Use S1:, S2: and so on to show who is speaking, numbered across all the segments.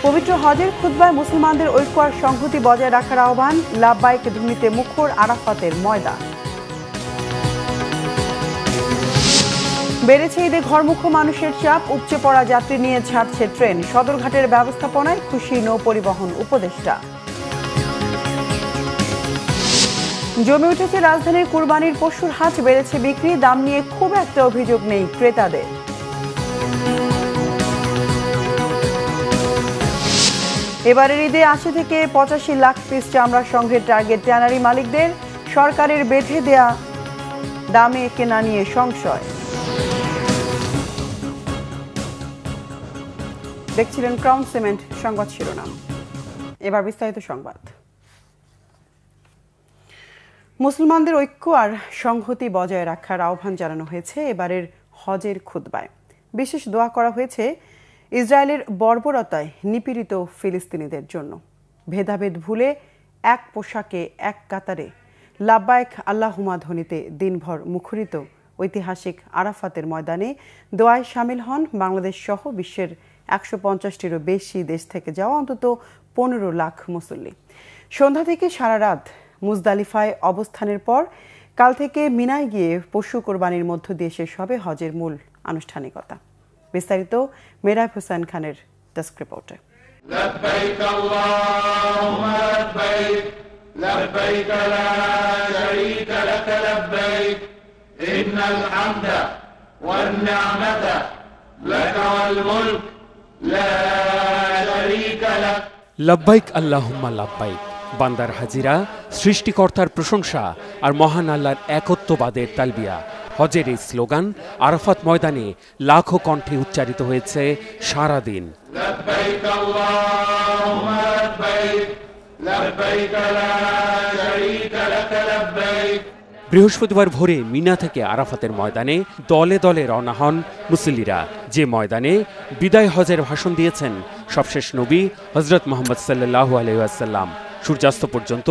S1: পবিত্র হজের খুতবায় মুসলমানদের ঐক্য আর সংহতি বজায় রাখার আহ্বান, লাব্বাইক ধ্বনিতে মুখর আরাফাতের ময়দান। বেড়েছে ঈদে ঘরমুখো মানুষের চাপ, উপচে পড়া যাত্রী নিয়ে ছাড়ছে ট্রেন। সদরঘাটের ব্যবস্থাপনায় খুশি নৌ পরিবহন উপদেষ্টা। জমে উঠেছে রাজধানীর কুরবানির পশুর হাট, বেড়েছে বিক্রি, দাম নিয়ে খুব একটা অভিযোগ নেই ক্রেতাদের। এবারের ঈদে ৮০ থেকে ৮৫ লাখ পিস চামড়া সংগ্রহের টার্গেট ট্যানারি মালিকদের। সরকারের বেঁধে দেয়া দামে কেনা নিয়ে সংশয়। দেখছিলেন ক্রাউন সিমেন্ট সংবাদ শিরোনাম। এবার বিস্তারিত সংবাদ। মুসলমানদের ঐক্য আর সংহতি বজায় রাখার আহ্বান জানানো হয়েছে এবারের হজের খুতবায়। বিশেষ দোয়া করা হয়েছে ইসরায়েলের বর্বরতায় নিপীড়িত ফিলিস্তিনিদের জন্য। ভেদাভেদ ভুলে এক পোশাকে এক কাতারে লাব্বাইক আল্লাহুম্মা ধ্বনিতে দিনভর মুখরিত ঐতিহাসিক আরাফাতের ময়দানে দোয়ায় শামিল হন বাংলাদেশ সহ বিশ্বের ১৫০টিরও বেশি দেশ থেকে যাওয়া অন্তত ১৫ লাখ মুসল্লি। সন্ধ্যা থেকে সারা রাত মুজদালিফায় অবস্থানের পর কাল থেকে মিনায় গিয়ে পশু কোরবানির মধ্য দিয়ে শেষ হবে হজের মূল আনুষ্ঠানিকতা। বিস্তারিত মেহরাব হোসেন খানের ডেস্ক রিপোর্টে।
S2: لبيك اللهم لبيك لبيك لا شريك لك لبيك إن الحمد والنعمة لك والملك لا شريك لك।
S3: লব্বাইক আল্লাহুম্মা লব্বাইক, বান্দার হাজিরা, সৃষ্টিকর্তার প্রশংসা আর মহান আল্লাহর একত্ববাদের তালবিয়া। হজের এই স্লোগান আরাফাত ময়দানে লাখো কণ্ঠে উচ্চারিত হয়েছে সারাদিন। বৃহস্পতিবার ভোরে মিনা থেকে আরাফাতের ময়দানে দলে দলে রওনা হন মুসল্লিরা, যে ময়দানে বিদায় হজের ভাষণ দিয়েছেন সবশেষ নবী হযরত মুহাম্মদ সাল্লাল্লাহু আলাইহি ওয়াসাল্লাম। সূর্যাস্ত পর্যন্ত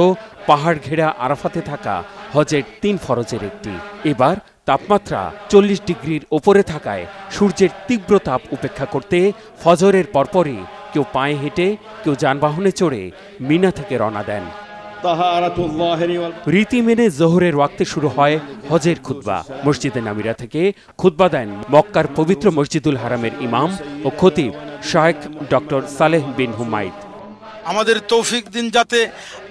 S3: পাহাড় ঘেরা আরাফাতে থাকা হজের ৩ ফরজের একটি। এবার তাপমাত্রা ৪০ ডিগ্রির ওপরে থাকায় সূর্যের তীব্র তাপ উপেক্ষা করতে ফজরের পরপরই কেউ পায়ে হেঁটে, কেউ যানবাহনে চড়ে মিনা থেকে রওনা দেন। রীতি মেনে জোহরের ওয়াক্তে শুরু হয় হজের খুতবা। মসজিদে নামিরা থেকে খুতবা দেন মক্কার পবিত্র মসজিদুল হারামের ইমাম ও খতিব শায়েখ ডক্টর সালেহ বিন হুমাইদ।
S4: আমাদের তৌফিক দিন যাতে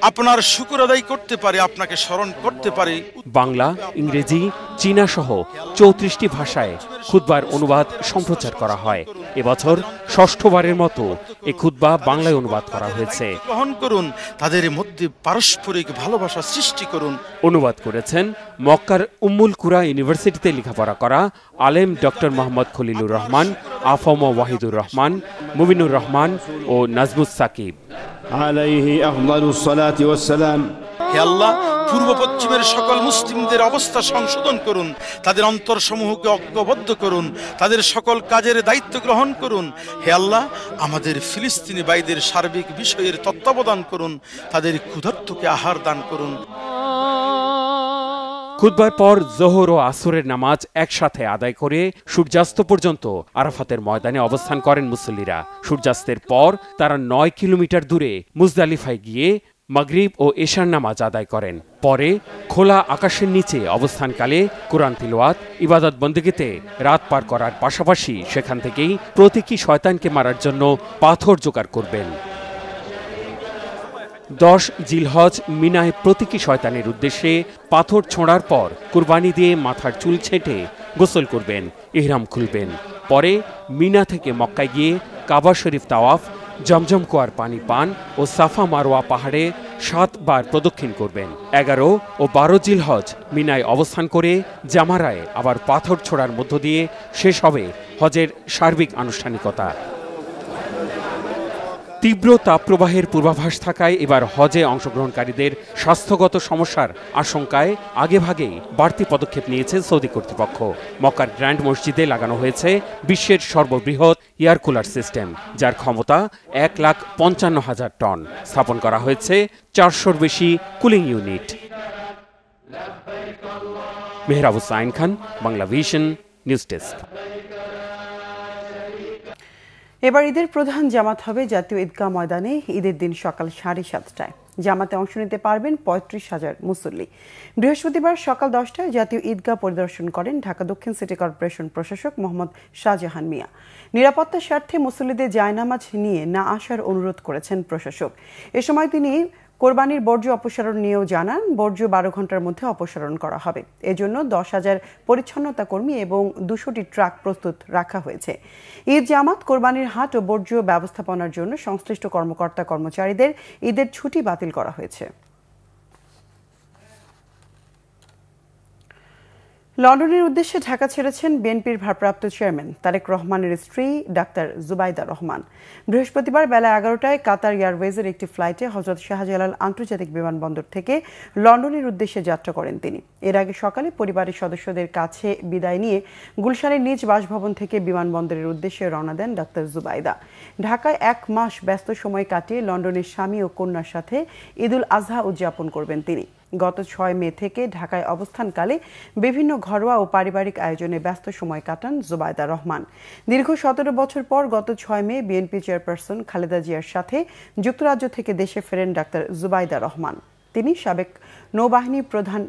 S4: আপনার শুকর আদায় করতে পারে, আপনাকে স্মরণ করতে পারে।
S3: বাংলা, ইংরেজি, চীনা সহ ৩৪টি ভাষায় খুতবার অনুবাদ সম্প্রচার করা হয়। এবছর ষষ্ঠবারের মতো এই খুতবা বাংলায় অনুবাদ করা হয়েছে।
S4: গ্রহণ করুন, তাদের মধ্যে পারস্পরিক ভালোবাসা সৃষ্টি করুন।
S3: অনুবাদ করেছেন মক্কার উম্মুল কুরা ইউনিভার্সিটিতে লেখাপড়া করা আলেম ডক্টর মোহাম্মদ খলিলুর রহমান, আফম ওয়াহিদুর রহমান, মুবিনুর রহমান ও নাজমুস সাকিব।
S5: আলাইহি আফদালুস সালাতি ওয়াস সালাম।
S4: হে আল্লাহ, পূর্ব পশ্চিমের সকল মুসলিমদের অবস্থা সংশোধন করুন, তাদের অন্তরসমূহকে ঐক্যবদ্ধ করুন, তাদের সকল কাজের দায়িত্ব গ্রহণ করুন। হে আল্লাহ, আমাদের ফিলিস্তিনি ভাইদের সার্বিক বিষয়ের তত্ত্বাবধান করুন, তাদের ক্ষুধার্তকে আহার দান করুন।
S3: খুতবার পর জোহর ও আসরের নামাজ একসাথে আদায় করে সূর্যাস্ত পর্যন্ত আরাফাতের ময়দানে অবস্থান করেন মুসল্লিরা। সূর্যাস্তের পর তারা ৯ কিলোমিটার দূরে মুজদালিফায় গিয়ে মাগরিব ও এশার নামাজ আদায় করেন। পরে খোলা আকাশের নিচে অবস্থানকালে কোরআন তিলাওয়াত, ইবাদত বন্দেগীতে রাত পার করার পাশাপাশি সেখান থেকেই প্রতীকী শয়তানকে মারার জন্য পাথর জোগাড় করবেন। ১০ জিলহজ মিনায় প্রতীকী শয়তানের উদ্দেশ্যে পাথর ছোঁড়ার পর কুরবানি দিয়ে মাথার চুল ছেঁটে গোসল করবেন, ইহরাম খুলবেন। পরে মিনা থেকে মক্কায় গিয়ে কাবা শরীফ তাওয়াফ, জমজম কুয়ার পানি পান ও সাফা মারওয়া পাহাড়ে ৭ বার প্রদক্ষিণ করবেন। ১১ ও ১২ জিলহজ মিনায় অবস্থান করে জামারায় আবার পাথর ছোড়ার মধ্য দিয়ে শেষ হবে হজের সার্বিক আনুষ্ঠানিকতা। তীব্র তাপপ্রবাহের পূর্বাভাস থাকায় এবার হজে অংশগ্রহণকারীদের স্বাস্থ্যগত সমস্যার আশঙ্কায় আগেভাগেই বাড়তি পদক্ষেপ নিয়েছে সৌদি কর্তৃপক্ষ। মক্কার গ্র্যান্ড মসজিদে লাগানো হয়েছে বিশ্বের সর্ববৃহৎ এয়ার কুলার সিস্টেম, যার ক্ষমতা ১,৫৫,০০০ টন। স্থাপন করা হয়েছে ৪০০-র বেশি cooling unit. Mehrab Hussain Khan, Bangla vision, news desk.
S1: এবার ঈদের প্রধান জামাত হবে জাতীয় ঈদগাহ ময়দানে ঈদের দিন সকাল 7:30টায়। জামাতে অংশ নিতে পারবেন 35,000 মুসল্লি। বৃহস্পতিবার সকাল 10টায় জাতীয় ঈদগাহ পরিদর্শন করেন ঢাকা দক্ষিণ সিটি কর্পোরেশন প্রশাসক মোহাম্মদ শাহজাহান মিয়া। নিরাপত্তার স্বার্থে মুসল্লিদের জায়নামাজ নিয়ে না আসার অনুরোধ করেছেন প্রশাসক। এ সময় তিনি কোরবানির বর্জ্য অপসারণ নিয়েও জানান, বর্জ্য 12 ঘন্টার মধ্যে অপসারণ করা হবে। এজন্য 10,000 পরিচ্ছন্নতা কর্মী এবং 200টি ট্রাক প্রস্তুত রাখা হয়েছে। ঈদ জামাত, কোরবানির হাট ও বর্জ্য ব্যবস্থাপনার জন্য সংশ্লিষ্ট কর্মকর্তা কর্মচারীদের ঈদের ছুটি বাতিল করা হয়েছে। লন্ডনের উদ্দেশ্যে ঢাকা ছেড়েছেন বিএনপির ভারপ্রাপ্ত চেয়ারম্যান তারেক রহমানের স্ত্রী ডাক্তার জুবাইদা রহমান। বৃহস্পতিবার বেলা 11টায় কাতার এয়ারওয়েজের একটি ফ্লাইটে হযরত শাহজালাল আন্তর্জাতিক বিমানবন্দর থেকে লন্ডনের উদ্দেশ্যে যাত্রা করেন তিনি। এর আগে সকালে পরিবারের সদস্যদের কাছে বিদায় নিয়ে গুলশানের নিজ বাসভবন থেকে বিমানবন্দরের উদ্দেশ্যে রওনা দেন ডাক্তার জুবাইদা। ঢাকায় 1 মাস ব্যস্ত সময় কাটিয়ে লন্ডনের স্বামী ও কন্যার সাথে ঈদুল আজহা উদযাপন করবেন তিনি। গত 6 মে থেকে ঢাকায় অবস্থানকালে বিভিন্ন ঘরোয়া ও পারিবারিক আয়োজনে ব্যস্ত সময় কাটান জুবাইদা রহমান। দীর্ঘ 17 বছর পর গত 6 মে বিএনপি চেয়ারপারসন খালেদা জিয়ার সাথে যুক্তরাজ্য থেকে দেশে ফেরেন ডাক্তার জুবাইদা রহমান। তিনি সাবেক নৌবাহিনী প্রধান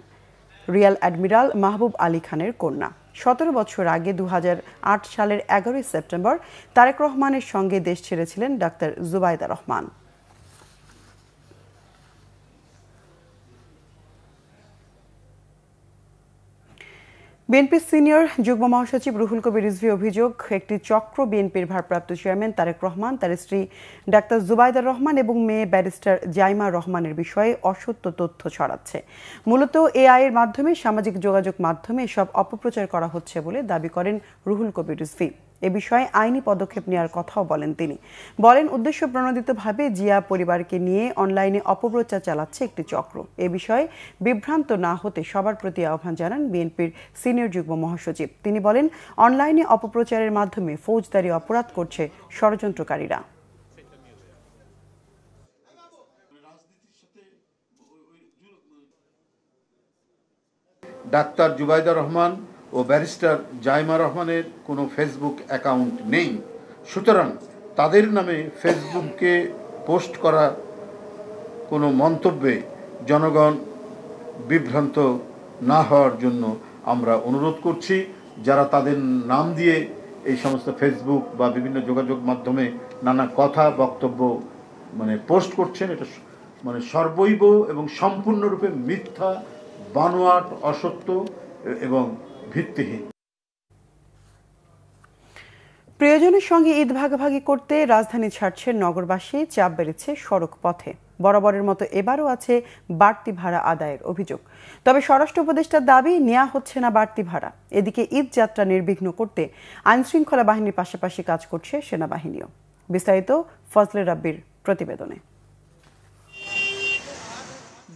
S1: রিয়াল অ্যাডমিরাল মাহবুব আলী খানের কন্যা। 17 বছর আগে 2008 সালের 11 সেপ্টেম্বর তারেক রহমানের সঙ্গে দেশ ছেড়েছিলেন ডাক্তার জুবাইদা রহমান। বিএনপির সিনিয়র যুগ্ম মহাসচিব রুহুল কবির রিজভী অভিযোগ, একটি চক্র বিএনপির ভারপ্রাপ্ত চেয়ারম্যান তারেক রহমান, তার স্ত্রী ডাক্তার জুবাইদা রহমান এবং মেয়ে ব্যারিস্টার জাইমা রহমানের বিষয়ে অসত্য তথ্য ছড়াচ্ছে। মূলত এআই এর মাধ্যমে সামাজিক যোগাযোগ মাধ্যমে এসব অপপ্রচার করা হচ্ছে বলে দাবি করেন রুহুল কবির রিজভী। এ বিষয়ে আইনি পদক্ষেপ নেওয়ার কথাও বলেন তিনি। বলেন, উদ্দেশ্য প্রণোদিতভাবে জিয়া পরিবারকে নিয়ে অনলাইনে অপপ্রচার চালাচ্ছে একটি চক্র। এ বিষয়ে বিভ্রান্ত না হতে সবার প্রতি আহ্বান জানান বিএনপির সিনিয়র যুগ্ম মহাসচিব। তিনি বলেন, অনলাইনে অপপ্রচারের মাধ্যমে ফৌজদারি অপরাধ করছে ষড়যন্ত্রকারীরা।
S6: ডাক্তার জুবাইদা রহমান ও ব্যারিস্টার জাইমা রহমানের কোনো ফেসবুক অ্যাকাউন্ট নেই, সুতরাং তাদের নামে ফেসবুকে পোস্ট করা কোনো মন্তব্যে জনগণ বিভ্রান্ত না হওয়ার জন্য আমরা অনুরোধ করছি। যারা তাদের নাম দিয়ে এই সমস্ত ফেসবুক বা বিভিন্ন যোগাযোগ মাধ্যমে নানা কথা বক্তব্য পোস্ট করছেন, এটা সর্বৈব এবং সম্পূর্ণরূপে মিথ্যা, বানোয়াট, অসত্য এবং ভিত্তিহীন।
S1: প্রিয়জনের সঙ্গে ঈদ ভাগাভাগি করতে রাজধানী ছাড়ছেন নগরবাসী, চাপ বেড়েছে সড়ক পথে। বরাবরের মতো এবারও আছে বাড়তি ভাড়া আদায়ের অভিযোগ। তবে স্বরাষ্ট্র উপদেষ্টার দাবি, নেওয়া হচ্ছে না বাড়তি ভাড়া। এদিকে ঈদ যাত্রা নির্বিঘ্ন করতে আইনশৃঙ্খলা বাহিনীর পাশাপাশি কাজ করছে সেনাবাহিনীও। বিস্তারিত ফজলে রাব্বির প্রতিবেদনে।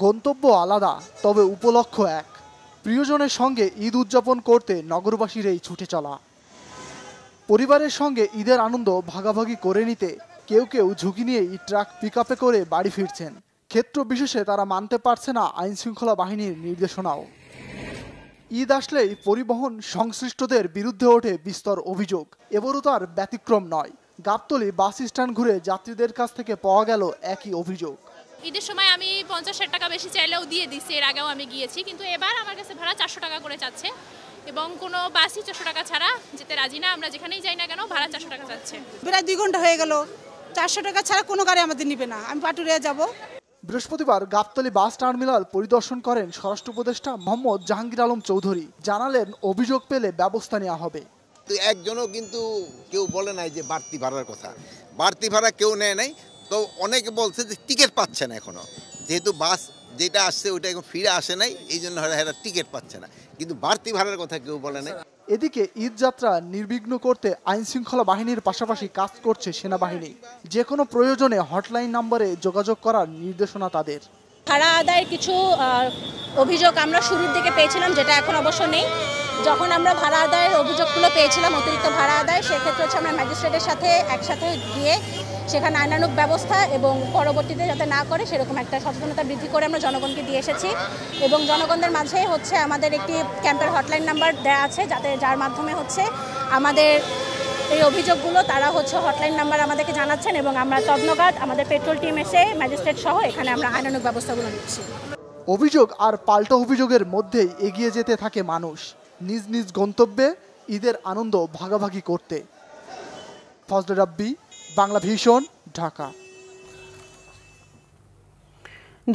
S7: গন্তব্য আলাদা, তবে উপলক্ষ এক। প্রিয়জনের সঙ্গে ঈদ উদযাপন করতে নগরবাসীর এই ছুটে চলা। পরিবারের সঙ্গে ঈদের আনন্দ ভাগাভাগি করে নিতে কেউ কেউ ঝুঁকি নিয়েই ট্রাক পিকআপে করে বাড়ি ফিরছেন। ক্ষেত্র বিশেষে তারা মানতে পারছে না আইনশৃঙ্খলা বাহিনীর নির্দেশনাও। ঈদ আসলেই পরিবহন সংশ্লিষ্টদের বিরুদ্ধে ওঠে বিস্তর অভিযোগ। এবারও তার ব্যতিক্রম নয়। গাবতলী বাস স্ট্যান্ড ঘুরে যাত্রীদের কাছ থেকে পাওয়া গেল একই অভিযোগ।
S8: ঈদের সময় আমি 50-60 টাকা বেশি চাইলেও দিয়ে দিচ্ছি, এর আগেও আমি গিয়েছি, কিন্তু এবার আমার কাছে ভাড়া 400 টাকা করে চাচ্ছে এবং কোনো বাসই 400 টাকা ছাড়া যেতে রাজি না। আমরা যেখানেই যাই না কেন ভাড়া 400 টাকা চাচ্ছে।
S9: প্রায় 2 ঘন্টা হয়ে গেল, 400 টাকা ছাড়া কোনো গাড়ি আমাদের নিবে না। আমি পাটুরিয়া যাব।
S7: বৃহস্পতিবার গাবতলী বাস টার্মিনাল পরিদর্শন করেন স্বরাষ্ট্র উপদেষ্টা মোহাম্মদ জাহাঙ্গীর আলম চৌধুরী। জানালেন, অভিযোগ পেলে ব্যবস্থা নেওয়া হবে।
S10: একজনও কিন্তু কেউ বলে নাই যে বাড়তি ভাড়ার কথা। বাড়তি ভাড়া কেউ নেয় নাই। তো অনেকে বলছে যে টিকিট পাচ্ছে না এখনো, যেহেতু বাস যেটা আসছে ওইটা এখন ফিরে আসে নাই, এই জন্য এরা টিকিট পাচ্ছে না, কিন্তু বাড়তি ভাড়ার কথা কেউ বলে নাই।
S7: এদিকে ঈদ যাত্রা নির্বিঘ্ন করতে আইনশৃঙ্খলা বাহিনীর পাশাপাশি কাজ করছে সেনাবাহিনী। যে কোনো প্রয়োজনে হটলাইন নম্বরে যোগাযোগ করার নির্দেশনা তাদের।
S11: ভাড়া আদায়ের কিছু অভিযোগ আমরা শুরুর দিকে পেয়েছিলাম, যেটা এখন অবশ্য নেই। যখন আমরা ভাড়া আদায়ের অভিযোগগুলো পেয়েছিলাম, অতিরিক্ত ভাড়া আদায়, সেক্ষেত্রে হচ্ছে আমরা ম্যাজিস্ট্রেটের সাথে একসাথে গিয়ে সেখানে আইনানুগ ব্যবস্থা এবং পরবর্তীতে যাতে না করে সেরকম একটা সচেতনতা বৃদ্ধি করে আমরা জনগণকে দিয়ে এসেছি। এবং জনগণদের মাঝে হচ্ছে আমাদের একটি ক্যাম্পের হটলাইন নাম্বার দেওয়া আছে, যার মাধ্যমে হচ্ছে আমাদের এই অভিযোগগুলো তারা হটলাইন নাম্বার আমাদেরকে জানাচ্ছেন এবং আমরা তদনগাদ আমাদের পেট্রোল টিম এসে ম্যাজিস্ট্রেট সহ এখানে আমরা আইনানুগ ব্যবস্থাগুলো নিচ্ছি।
S7: অভিযোগ আর পাল্টা অভিযোগের মধ্যেই এগিয়ে যেতে থাকে মানুষ নিজ নিজ গন্তব্যে ঈদের আনন্দ ভাগাভাগি করতে। ফজলে রাব্বি, বাংলা ভিশন, ঢাকা।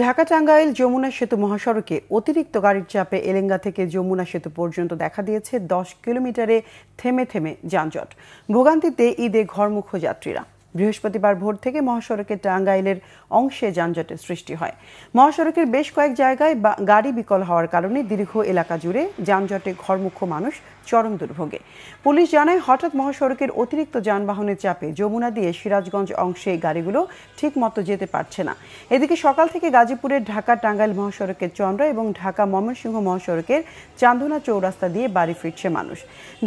S1: ঢাকা টাঙ্গাইল যমুনা সেতু মহাসড়কে অতিরিক্ত গাড়ির চাপে এলেঙ্গা থেকে যমুনা সেতু পর্যন্ত দেখা দিয়েছে 10 কিলোমিটারে থেমে থেমে যানজট। ভোগান্তিতে ঈদে ঘরমুখ যাত্রীরা। বৃহস্পতিবার ভোর থেকে মহাসড়কের টাঙ্গাইলের অংশে যানজটের সৃষ্টি হয়। মহাসড়কের বেশ কয়েক জায়গায় গাড়ি বিকল হওয়ার কারণে দীর্ঘ এলাকা জুড়ে যানজটে ঘরমুখ মানুষ চরম দুর্ভোগে। পুলিশ জানায়, হঠাৎ মহাসড়কের অতিরিক্ত যানবাহনের চাপে যমুনা দিয়ে সিরাজগঞ্জ অংশে গাড়িগুলো ঠিক মতো যেতে পারছে না। এদিকে সকাল থেকে গাজীপুরের ঢাকা টাঙ্গাইল মহাসড়কের চন্দ্রা এবং ঢাকা ময়মনসিংহ মহাসড়কের চান্দনা চৌরাস্তা দিয়ে বাড়ি ফিরছে মানুষ।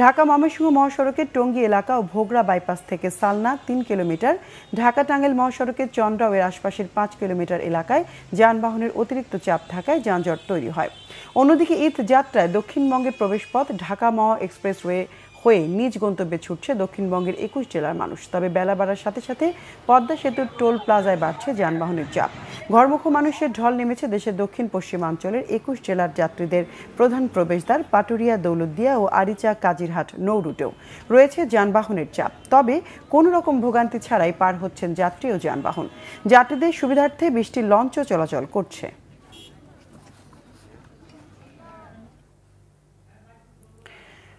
S1: ঢাকা ময়মনসিংহ মহাসড়কের টঙ্গী এলাকা ও ভোগড়া বাইপাস থেকে সালনা 3 কিলোমিটার, ঢাকা টাঙ্গাইল মহাসড়কের চন্দ্রা ও এর আশপাশের 5 কিলোমিটার এলাকায় যানবাহনের অতিরিক্ত চাপ থাকায় যানজট তৈরি হয়। অন্যদিকে ঈদ যাত্রায় দক্ষিণবঙ্গের প্রবেশপথ ঢাকা মহা এক্সপ্রেসওয়ে হয়ে নিজ গন্তব্যে ছুটছে দক্ষিণবঙ্গের 21 জেলার মানুষ। তবে বেলা বাড়ার সাথে সাথে পদ্মা সেতুর টোল প্লাজায় বাড়ছে যানবাহনের চাপ। ঘরমুখ মানুষের ঢল নেমেছে দেশের দক্ষিণ পশ্চিমাঞ্চলের 21 জেলার যাত্রীদের প্রধান প্রবেশদ্বার পাটুরিয়া, দৌলতদিয়া ও আরিচা কাজিরহাট নৌ রুটেও রয়েছে যানবাহনের চাপ। তবে কোনো রকম ভোগান্তি ছাড়াই পার হচ্ছেন যাত্রী ও যানবাহন। যাত্রীদের সুবিধার্থে বৃষ্টির লঞ্চও চলাচল করছে।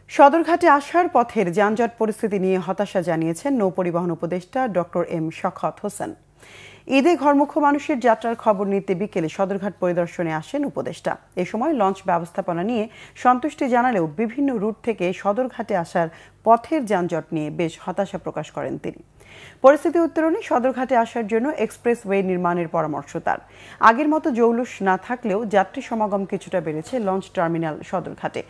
S1: সদরঘাটে আসার পথের যানজট পরিস্থিতি নিয়ে হতাশা জানিয়েছেন নৌ পরিবহন উপদেষ্টা ডক্টর এম শওকত হোসেন। ঈদে ঘরমুখ মানুষের যাত্রার খবর নিতে বিকেলে সদরঘাট পরিদর্শনে আসেন উপদেষ্টা। এ সময় লঞ্চ ব্যবস্থাপনা নিয়ে সন্তুষ্টি জানালেও বিভিন্ন রুট থেকে সদরঘাটে আসার পথের যানজট নিয়ে বেশ হতাশা প্রকাশ করেন তিনি। পরিস্থিতি উত্তরণে সদরঘাটে আসার জন্য এক্সপ্রেসওয়ে নির্মাণের পরামর্শ তার। আগের মতো জৌলুস না থাকলেও যাত্রী সমাগম কিছুটা বেড়েছে লঞ্চ টার্মিনাল সদরঘাটে।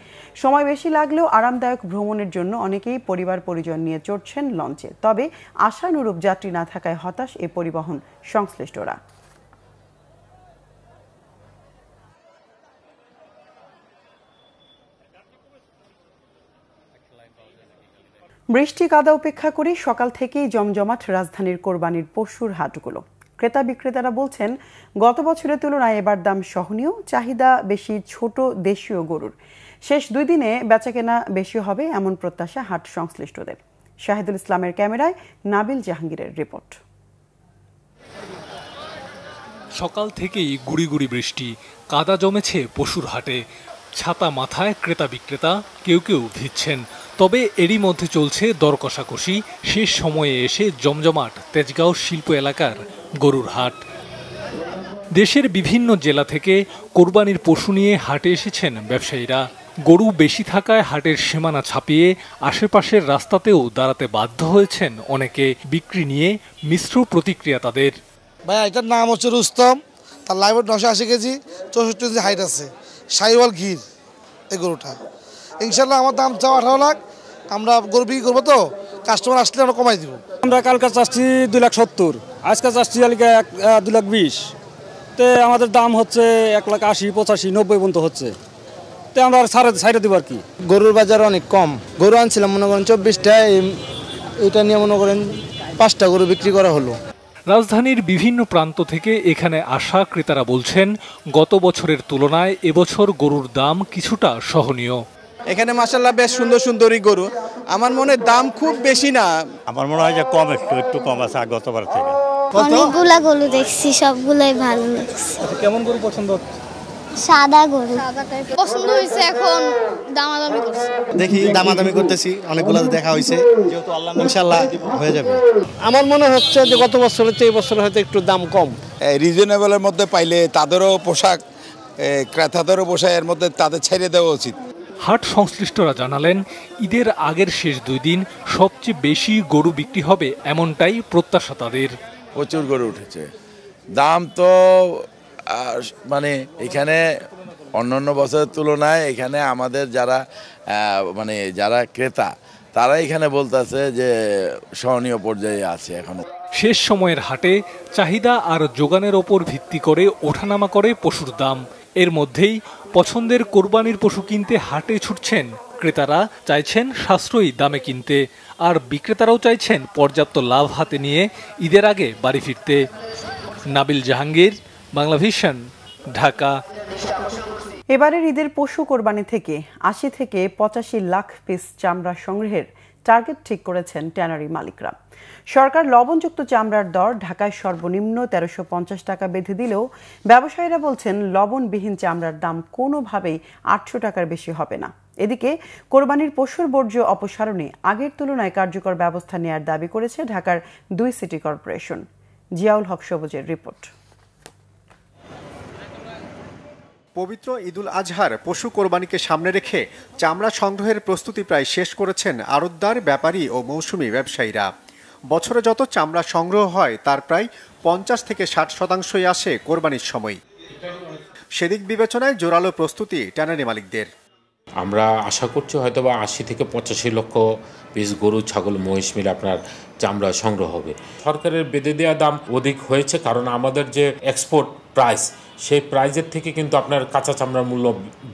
S1: সময় বেশি লাগলেও আরামদায়ক ভ্রমণের জন্য অনেকেই পরিবার পরিজন নিয়ে চড়ছেন লঞ্চে। তবে আশানুরূপ যাত্রী না থাকায় হতাশ এ পরিবহন সংশ্লিষ্টরা। বৃষ্টি কাদা উপেক্ষা করে সকাল থেকেই জমজমাট রাজধানীর কোরবানির পশুর হাটগুলো। ক্রেতা বিক্রেতারা বলছেন, গত বছরের তুলনায় এবার দাম সহনীয়, চাহিদা বেশি ছোট দেশীয় গরুর। শেষ 2 দিনে বেচাকেনা বেশি হবে এমন প্রত্যাশা হাট সংশ্লিষ্টদের। শাহিদুল ইসলামের ক্যামেরায় নাবিল জাহাঙ্গীরের রিপোর্ট।
S12: সকাল থেকেই গুড়ি গুড়ি বৃষ্টি, কাদা জমেছে পশুর হাটে। ছাতা মাথায় ক্রেতা বিক্রেতা কেউ কেউ ভিজছেন। তবে এরই মধ্যে চলছে দর কষাকষি। শেষ সময়ে এসে জমজমাট তেজগাঁও শিল্প এলাকার গরুর হাট। দেশের বিভিন্ন জেলা থেকে কোরবানির পশু নিয়ে হাটে এসেছেন ব্যবসায়ীরা। গরু বেশি থাকায় হাটের সীমানা ছাপিয়ে আশেপাশের রাস্তাতেও দাঁড়াতে বাধ্য হয়েছেন অনেকে। বিক্রি নিয়ে মিশ্র প্রতিক্রিয়া তাদের।
S13: ভাই, এটার নাম হচ্ছে রুস্তম, তার লাইভ 980 কেজি, 64 কেজি হাইট আছে, সাইওয়াল ঘির এই গরুটা। ইনশাল্লাহ আমার দাম চাও 18 লাখ। আমরা গরু বিক্রি করবো, তো কাস্টমার আসলে আমরা কমাই দিব।
S14: আমরা কালকে চাচ্ছি 2,70,000, আজকে চাচ্ছি 2,20,000। তো আমাদের দাম হচ্ছে 1,80,000, 85,000, 90 পর্যন্ত হচ্ছে। তো আমরা ছাড়ে দিব আর কি।
S15: গরুর বাজার অনেক কম। গরু আনছিলাম মনে করেন 24টা, এটা নিয়ে মনে করেন 5টা গরু বিক্রি করা হলো।
S12: রাজধানীর বিভিন্ন প্রান্ত থেকে এখানে আসা ক্রেতারা বলছেন, গত বছরের তুলনায় এবছর গরুর দাম কিছুটা সহনীয়।
S16: এখানে মাশাআল্লাহ বেশ সুন্দর সুন্দরই গরু। আমার মনে দাম খুব বেশি না,
S17: আমার মনে হয় যে কম, একটু কম আছে গতবার থেকে।
S18: অনেকগুলা গরু দেখছি, সবগুলাই ভালো লাগছে।
S14: কেমন গরু পছন্দ হচ্ছে?
S18: সাদা গরু
S19: পছন্দ হয়েছে, এখন দামাদামি করছি।
S20: দেখি দামাদামি করতেছি, অনেকগুলো দেখা হয়েছে, ইনশাআল্লাহ হয়ে যাবে।
S21: আমার মনে হচ্ছে যে গত বছরের চেয়ে এই বছর হয়তো একটু দাম কম।
S22: রিজনেবলের মধ্যে পাইলে তাদেরও পোশাক, ক্রেতাদেরও পোশাক এর মধ্যে তাদের ছেড়ে দেওয়া উচিত।
S12: হাট সংশ্লিষ্টরা জানালেন, ঈদের আগের শেষ 2 দিন সবচেয়ে বেশি গরু বিক্রি হবে এমনটাই প্রত্যাশা তাদের।
S23: প্রচুর গরু উঠেছে, দাম তো মানে এখানে অন্যান্য বছরের তুলনায় এখানে আমাদের যারা ক্রেতা তারা এখানে বলতেছে যে সহনীয় পর্যায়ে আছে এখনো।
S12: শেষ সময়ের হাটে চাহিদা আর যোগানের ওপর ভিত্তি করে ওঠানামা করে পশুর দাম। এর মধ্যেই পছন্দের কোরবানির পশু কিনতে হাটে ছুটছেন ক্রেতারা, চাইছেন সাশ্রয়ী দামে কিনতে। আর বিক্রেতারাও চাইছেন পর্যাপ্ত লাভ হাতে নিয়ে ঈদের আগে বাড়ি ফিরতে। নাবিল জাহাঙ্গীর, বাংলা ভিশন, ঢাকা।
S1: এবারের ঈদের পশু কোরবানি থেকে ৮০ থেকে ৮৫ লাখ পিস চামড়া সংগ্রহের টার্গেট ঠিক করেছেন ট্যানারি মালিকরা। সরকার লবণযুক্ত চামড়ার দর ঢাকায় সর্বনিম্ন ১৩৫০ টাকা বেঁধে দিলেও ব্যবসায়ীরা বলছেন লবণবিহীন চামড়ার দাম কোনোভাবেই ৮০০ টাকার বেশি হবে না। এদিকে কোরবানির পশুর বর্জ্য অপসারণে আগের তুলনায় কার্যকর ব্যবস্থা নেয়ার দাবি করেছে ঢাকার ২ সিটি কর্পোরেশন। জিয়াউল হক সবুজের রিপোর্ট।
S2: পবিত্র ঈদুল আজহার পশু কোরবানিকে সামনে রেখে চামড়া সংগ্রহের প্রস্তুতি প্রায় শেষ করেছেন আড়তদার, ব্যাপারী ও মৌসুমি ব্যবসায়ীরা। বছরে যত চামড়া সংগ্রহ হয় তার প্রায় ৫০ থেকে ৬০% আসে কোরবানির সময়। সেদিক বিবেচনায় জোরালো প্রস্তুতি ট্যানারি মালিকদের।
S4: আমরা আশা করছি হয়তোবা ৮০ থেকে ৮৫ লক্ষ পিস গরু, ছাগল, মহিষ মিলে আপনার চামড়া সংগ্রহ হবে। সরকারের বেঁধে দেওয়া দাম অধিক হয়েছে কারণ আমাদের যে এক্সপোর্ট প্রাইস, সেই প্রাইজের থেকে কিন্তু আপনার কাঁচা চামড়ার মূল্য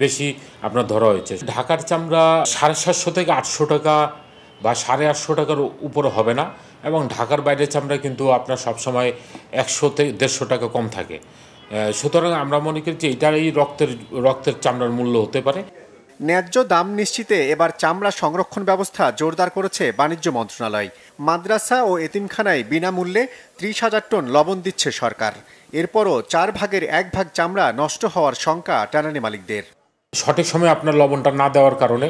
S4: বেশি আপনার ধরা হয়েছে। ঢাকার চামড়া ৭৫০ থেকে ৮০০ টাকা বা ৮৫০ টাকার উপরে হবে না, এবং ঢাকার বাইরের চামড়া কিন্তু আপনার সবসময় ১০০ থেকে ১৫০ টাকা কম থাকে। সুতরাং আমরা মনে করি যে এটার এই রক্তের চামড়ার মূল্য হতে পারে।
S2: ন্যায্য দাম নিশ্চিতে এবার চামড়া সংরক্ষণ ব্যবস্থা জোরদার করেছে বাণিজ্য মন্ত্রণালয়। মাদ্রাসা ও এতিমখানায় বিনামূল্যে ৩০,০০০ টন লবণ দিচ্ছে সরকার। এরপরও ৪ ভাগের ১ ভাগ চামড়া নষ্ট হওয়ার শঙ্কা ট্যানারি মালিকদের।
S4: সঠিক সময়ে আপনার লবণটা না দেওয়ার কারণে,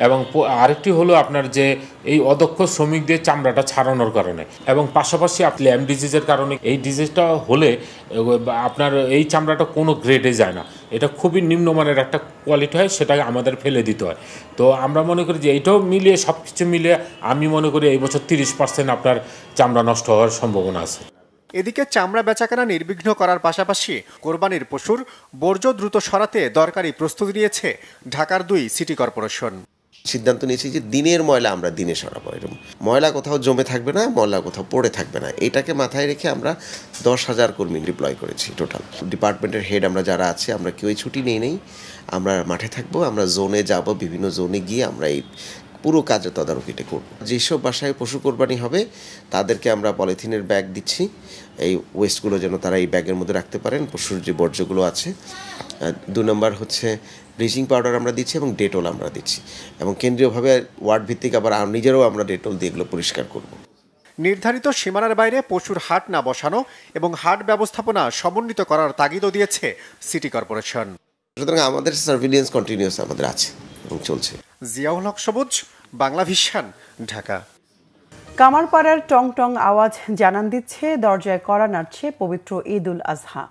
S4: এবং আরেকটি হলো আপনার যে এই অদক্ষ শ্রমিকদের চামড়াটা ছাড়ানোর কারণে, এবং পাশাপাশি ল্যাম ডিজিজের কারণে। এই ডিজিজটা হলে আপনার এই চামড়াটা কোনো গ্রেডে যায় না, এটা খুবই নিম্নমানের একটা কোয়ালিটি হয়, সেটাকে আমাদের ফেলে দিতে হয়। তো আমরা মনে করি যে এইটাও মিলিয়ে সব কিছু মিলিয়ে আমি মনে করি এই বছর ৩০% আপনার চামড়া নষ্ট হওয়ার সম্ভাবনা আছে।
S2: এদিকে চামড়া বেচাকেনা নির্বিঘ্ন করার পাশাপাশি কোরবানির পশুর বর্জ্য দ্রুত সরাতে দরকারি প্রস্তুতি নিয়েছে ঢাকার ২ সিটি কর্পোরেশন।
S5: সিদ্ধান্ত নিয়েছি যে দিনের ময়লা আমরা দিনে সরাবো। এরকম ময়লা কোথাও জমে থাকবে না, ময়লা কোথাও পড়ে থাকবে না, এটাকে মাথায় রেখে আমরা ১০,০০০ কর্মী ডিপ্লয় করেছি। টোটাল ডিপার্টমেন্টের হেড আমরা যারা আছে আমরা কেউই ছুটি নেই, আমরা মাঠে থাকবো, আমরা জোনে যাব, বিভিন্ন জোনে গিয়ে আমরা এই পুরো কাজে তদারকিটা করব। যেসব বাসায় পশু কোরবানি হবে তাদেরকে আমরা পলিথিনের ব্যাগ দিচ্ছি, এই ওয়েস্টগুলো যেন তারা এই ব্যাগের মধ্যে রাখতে পারেন, পশুর যে বর্জ্যগুলো আছে। ২ নম্বর হচ্ছে ব্লিচিং পাউডার আমরা দিচ্ছি এবং ডেটল আমরা দিচ্ছি, এবং কেন্দ্রীয়ভাবে ওয়ার্ড ভিত্তিক আবার নিজেরাও আমরা ডেটল দিয়ে এগুলো পরিষ্কার করব।
S2: নির্ধারিত সীমানার বাইরে পশুর হাট না বসানো এবং হাট ব্যবস্থাপনা সমন্বিত করার তাগিদও দিয়েছে সিটি কর্পোরেশন।
S5: সুতরাং আমাদের সার্ভিলিয়েন্স কন্টিনিউয়াস আমাদের আছে এবং চলছে।
S2: জিয়াউল হক সবুজ, বাংলা ভিশন, ঢাকা।
S1: কামারপাড়ার টং টং আওয়াজ জানান দিচ্ছে দরজায় কড়া নাড়ছে পবিত্র ঈদুল আজহা।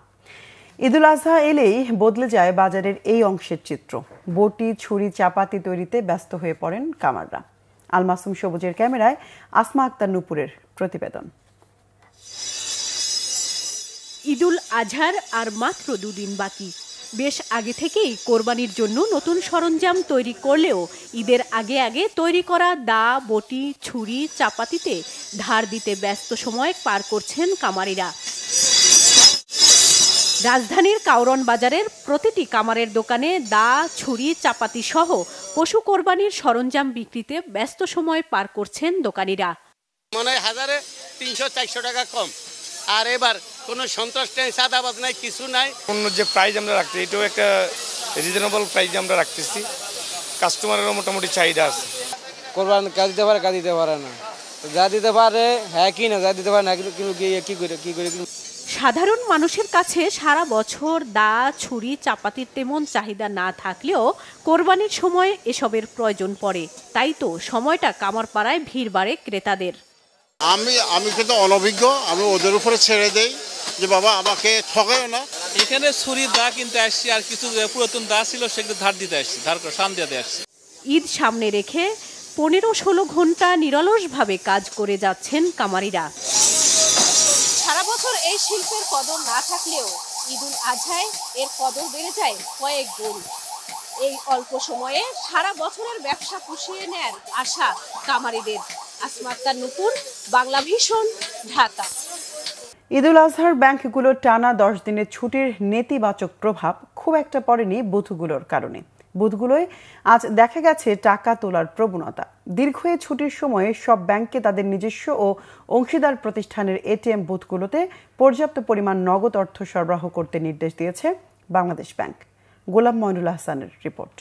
S1: ঈদুল আজহা এলেই বদলে যায় বাজারের এই অংশের চিত্র। বটি, ছুরি, চাপাতি তৈরিতে ব্যস্ত হয়ে পড়েন কামাররা। আল মাসুম সবুজের ক্যামেরায় আসমা আক্তার নূপুরের প্রতিবেদন।
S24: ঈদুল আজহার আর মাত্র 2 দিন বাকি। বেশ আগে থেকেই কোরবানির জন্য নতুন সরঞ্জাম তৈরি করলেও ঈদের আগে আগে তৈরি করা দা, বটি, ছুরি, চাপাতিতে ধার দিতে ব্যস্ত সময় পার করছেন কামারিরা। রাজধানীর কাউরন বাজারের প্রতিটি কামারের দোকানে দা, ছুরি, চাপাতি সহ পশু কোরবানির সরঞ্জাম বিক্রিতে ব্যস্ত সময় পার করছেন দোকানিরা।
S25: মনে হয় 300-400 টাকা কম, আর এবার কোনো সন্ত্রাস নেই, সাদাবাদ নাই, কিছু নাই।
S26: অন্য যে প্রাইস আমরা রাখছি এটাও একটা রিজনেবল প্রাইস আমরা রাখতেছি, কাস্টমারেরও মোটামুটি চাহিদা আছে।
S15: কোরবান কাজ দিতে পারে, কাজ দিতে পারে না, যা দিতে পারে হ্যাঁ কি না, যা দিতে পারে না কি করে।
S24: সাধারণ মানুষের কাছে সারা বছর দা, ছুরি, চাপাতির তেমন চাহিদা না থাকলেও কোরবানির সময় এসবের প্রয়োজন পড়ে। তাই তো সময়টা কামারপাড়ায় ভিড় বাড়ে ক্রেতাদের।
S27: আমি কিন্তু অনভিজ্ঞ, আমি ওদের উপরে ছেড়ে দেই যে বাবা আমাকে ঠকায় না।
S28: এখানে ছুরির দা কিনতে আসছি, আর কিছু পুরাতন দা ছিল সেগুলো ধার দিতে আসছি, ধার করে সাম দিয়ে আসছি।
S24: ঈদ সামনে রেখে 15-16 ঘন্টা নিরলসভাবে কাজ করে যাচ্ছেন কামারিরা। সারা বছর এই শিল্পের কদর না থাকলেও ঈদুল আজহায় এর কদর বেড়ে যায় কয়েক গুণ। এই অল্প সময়ে সারা বছরের ব্যবসা পুষিয়ে নেয়ার আশা কামারিদের। আসমা আক্তার নূপুর, বাংলা ভিশন, ঢাকা।
S1: ঈদুল আজহার ব্যাংকগুলোর টানা 10 দিনের ছুটির নেতিবাচক প্রভাব খুব একটা পড়েনি বুথগুলোর কারণে। বুথগুলোয় আজ দেখা গেছে টাকা তোলার প্রবণতা। দীর্ঘ এই ছুটির সময়ে সব ব্যাংককে তাদের নিজস্ব ও অংশীদার প্রতিষ্ঠানের এটিএম বুথগুলোতে পর্যাপ্ত পরিমাণ নগদ অর্থ সরবরাহ করতে নির্দেশ দিয়েছে বাংলাদেশ ব্যাংক। গোলাম মঈনুল হাসানের রিপোর্ট।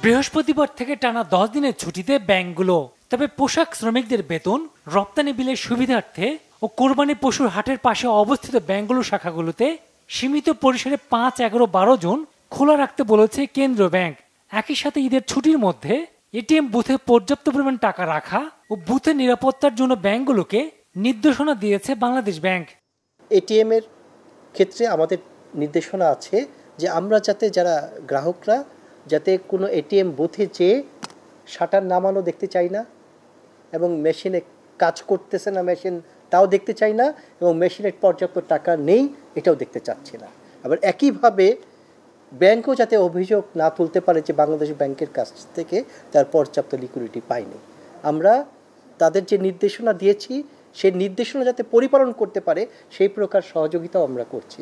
S3: বৃহস্পতিবার থেকে টানা 10 দিনের ছুটিতে ব্যাংকগুলো, তবে পোশাক শ্রমিকদের বেতন, রপ্তানি বিলের সুবিধার্থে ও কোরবানি পশুর হাটের পাশে অবস্থিত ব্যাংকগুলো শাখাগুলোতে সীমিত পরিসরে 5, 11, 12 জন খোলা রাখতে বলেছে কেন্দ্রীয় ব্যাংক। একই সাথে ঈদের ছুটির মধ্যে এটিএম বুথে পর্যাপ্ত পরিমাণ টাকা রাখা ও বুথের নিরাপত্তার জন্য ব্যাংকগুলোকে নির্দেশনা দিয়েছে বাংলাদেশ ব্যাংক।
S6: এটিএম এর ক্ষেত্রে আমাদের নির্দেশনা আছে যে আমরা যারা গ্রাহকরা যাতে কোনো এটিএম বুথে যেয়ে শাটার নামানো দেখতে চাই না, এবং মেশিনে কাজ করতেছে না মেশিন তাও দেখতে চাই না, এবং মেশিনের পর্যাপ্ত টাকা নেই এটাও দেখতে চাচ্ছি না। আবার একইভাবে ব্যাংকও যাতে অভিযোগ না তুলতে পারে যে বাংলাদেশ ব্যাংকের কাছ থেকে তার পর্যাপ্ত লিকুইডিটি পায়নি। আমরা তাদের যে নির্দেশনা দিয়েছি সেই নির্দেশনা যাতে পরিপালন করতে পারে সেই প্রকার সহযোগিতাও আমরা করছি।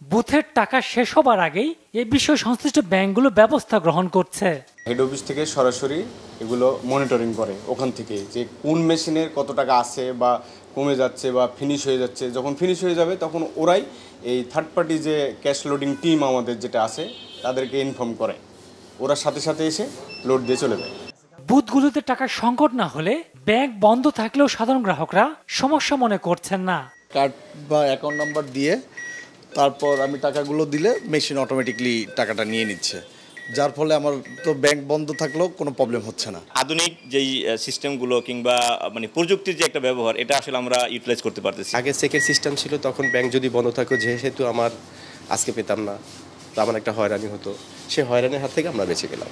S3: বুথের টাকা শেষ হবার আগেই এই বিষয়ে সংশ্লিষ্ট ব্যাংকগুলো ব্যবস্থা গ্রহণ করছে।
S7: হেড অফিস থেকে সরাসরি এগুলো মনিটরিং করে, ওখান থেকে যে কোন মেশিনের কত টাকা আছে বা কমে যাচ্ছে বা ফিনিশ হয়ে যাচ্ছে। যখন ফিনিশ হয়ে যাবে তখন ওরাই এই থার্ড পার্টি যে ক্যাশ লোডিং টিম আমাদের যেটা আছে তাদেরকে ইনফর্ম করে, ওরা সাথে সাথে এসে লোড দিয়ে চলে যায়।
S3: বুথগুলোতে টাকা সংকট না হলে ব্যাংক বন্ধ থাকলেও সাধারণ গ্রাহকরা সমস্যা মনে করছেন না।
S20: কার্ড বা অ্যাকাউন্ট নাম্বার দিয়ে তারপর আমি টাকাগুলো দিলে মেশিন অটোমেটিকলি টাকাটা নিয়ে নিচ্ছে, যার ফলে আমার তো ব্যাংক বন্ধ থাকলেও কোনো প্রবলেম হচ্ছে না।
S8: আধুনিক যেই সিস্টেমগুলো কিংবা মানে প্রযুক্তির যে একটা ব্যবহার, এটা আসলে আমরা ইউটিলাইজ করতে পারতেছি।
S9: আগে চেকের সিস্টেম ছিল, তখন ব্যাংক যদি বন্ধ থাকতো যেহেতু আমার আজকে পেতাম না, তো আমার একটা হয়রানি হতো, সেই হয়রানির হাত থেকে আমরা বেঁচে গেলাম।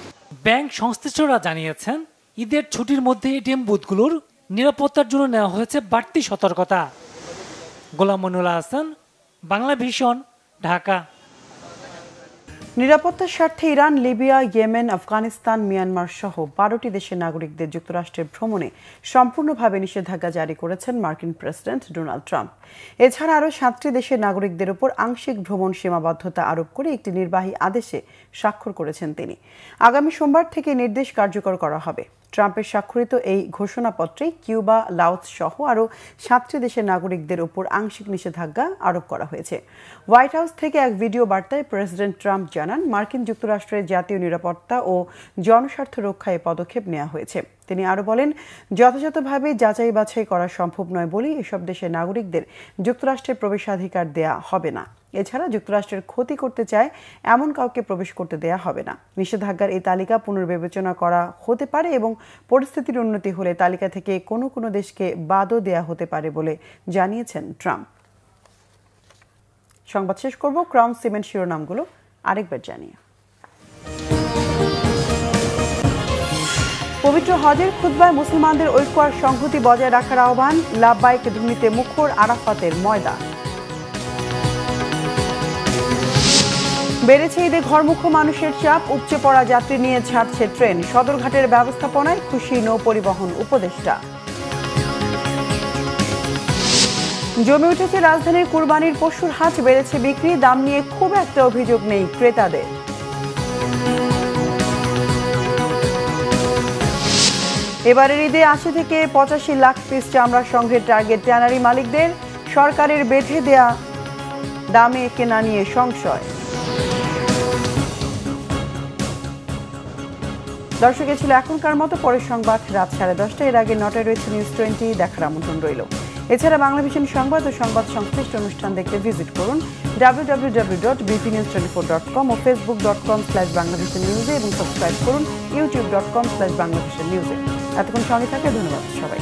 S3: ব্যাংক সংশ্লিষ্টরা জানিয়েছেন ঈদের ছুটির মধ্যে এটিএম বুথগুলোর নিরাপত্তার জন্য নেওয়া হয়েছে বাড়তি সতর্কতা। গোলাম মঈনুল হাসান, বাংলা ভিশন, ঢাকা।
S1: নিরাপত্তার স্বার্থে Iran, Libya, Yemen, Afghanistan, Myanmar সহ 12টি দেশের নাগরিকদের যুক্তরাষ্ট্রের ভ্রমণে সম্পূর্ণভাবে নিষেধাজ্ঞা জারি করেছেন মার্কিন প্রেসিডেন্ট ডোনাল্ড ট্রাম্প। এছাড়া আরও 7টি দেশের নাগরিকদের উপর আংশিক ভ্রমণ সীমাবদ্ধতা আরোপ করে একটি নির্বাহী আদেশে স্বাক্ষর করেছেন তিনি। আগামী সোমবার থেকে নির্দেশ কার্যকর করা হবে। ট্রাম্পের স্বাক্ষরিত এই ঘোষণাপত্রে কিউবা, লাওস সহ আরও 7টি দেশের নাগরিকদের উপর আংশিক নিষেধাজ্ঞা আরোপ করা হয়েছে। হোয়াইট হাউস থেকে এক ভিডিও বার্তায় প্রেসিডেন্ট ট্রাম্প জানান, মার্কিন যুক্তরাষ্ট্রের জাতীয় নিরাপত্তা ও জনস্বার্থ রক্ষায় পদক্ষেপ নেওয়া হয়েছে। তিনি আরও বলেন, যথাযথভাবে যাচাই বাছাই করা সম্ভব নয় বলেই এসব দেশের নাগরিকদের যুক্তরাষ্ট্রের প্রবেশাধিকার দেয়া হবে না। এছাড়া যুক্তরাষ্ট্রের ক্ষতি করতে চায় এমন কাউকে প্রবেশ করতে দেয়া হবে না। নিষেধাজ্ঞার এই তালিকা পুনর্বিবেচনা করা হতে পারে এবং পরিস্থিতির উন্নতি হলে তালিকা থেকে কোনো কোনো দেশকে বাদও দেয়া হতে পারে বলে জানিয়েছেন ট্রাম্প। সংবাদ শেষ করব ক্রাউন সিমেন্ট শিরোনামগুলো আরেকবার জানিয়ে। পবিত্র হজের খুতবায় মুসলমানদের ঐক্য আর সংহতি বজায় রাখার আহ্বান, লাব্বাইক ধ্বনিতে মুখর আরাফাতের ময়দান। বেড়েছে ঈদে ঘরমুখো মানুষের চাপ, উপচে পড়া যাত্রী নিয়ে ছাড়ছে ট্রেন। সদরঘাটের ব্যবস্থাপনায় খুশি নৌ পরিবহন উপদেষ্টা। জমে উঠেছে রাজধানীর কুরবানির পশুর হাট, বেড়েছে বিক্রি, দাম নিয়ে খুব একটা অভিযোগ নেই ক্রেতাদের। এবারের ঈদে 80 থেকে 85 লাখ পিস চামড়া সংগ্রহের টার্গেট ট্যানারি মালিকদের। সরকারের বেঁধে দেয়া দামে কেনা নিয়ে সংশয়। দর্শক, ছিল এখনকার মতো। পরের সংবাদ রাত 10:30। এর আগে 9টায় রয়েছে নিউজ 20, দেখার আমন্ত্রণ রইল। এছাড়া বাংলা ভিশন সংবাদ ও সংবাদ সংশ্লিষ্ট অনুষ্ঠান দেখতে ভিজিট করুন www.bpnews24.com ও facebook.com/banglavishnewse এবং সাবস্ক্রাইব করুন youtube.com/banglavishnewse। এতক্ষণ সঙ্গে থাকে, ধন্যবাদ সবাই।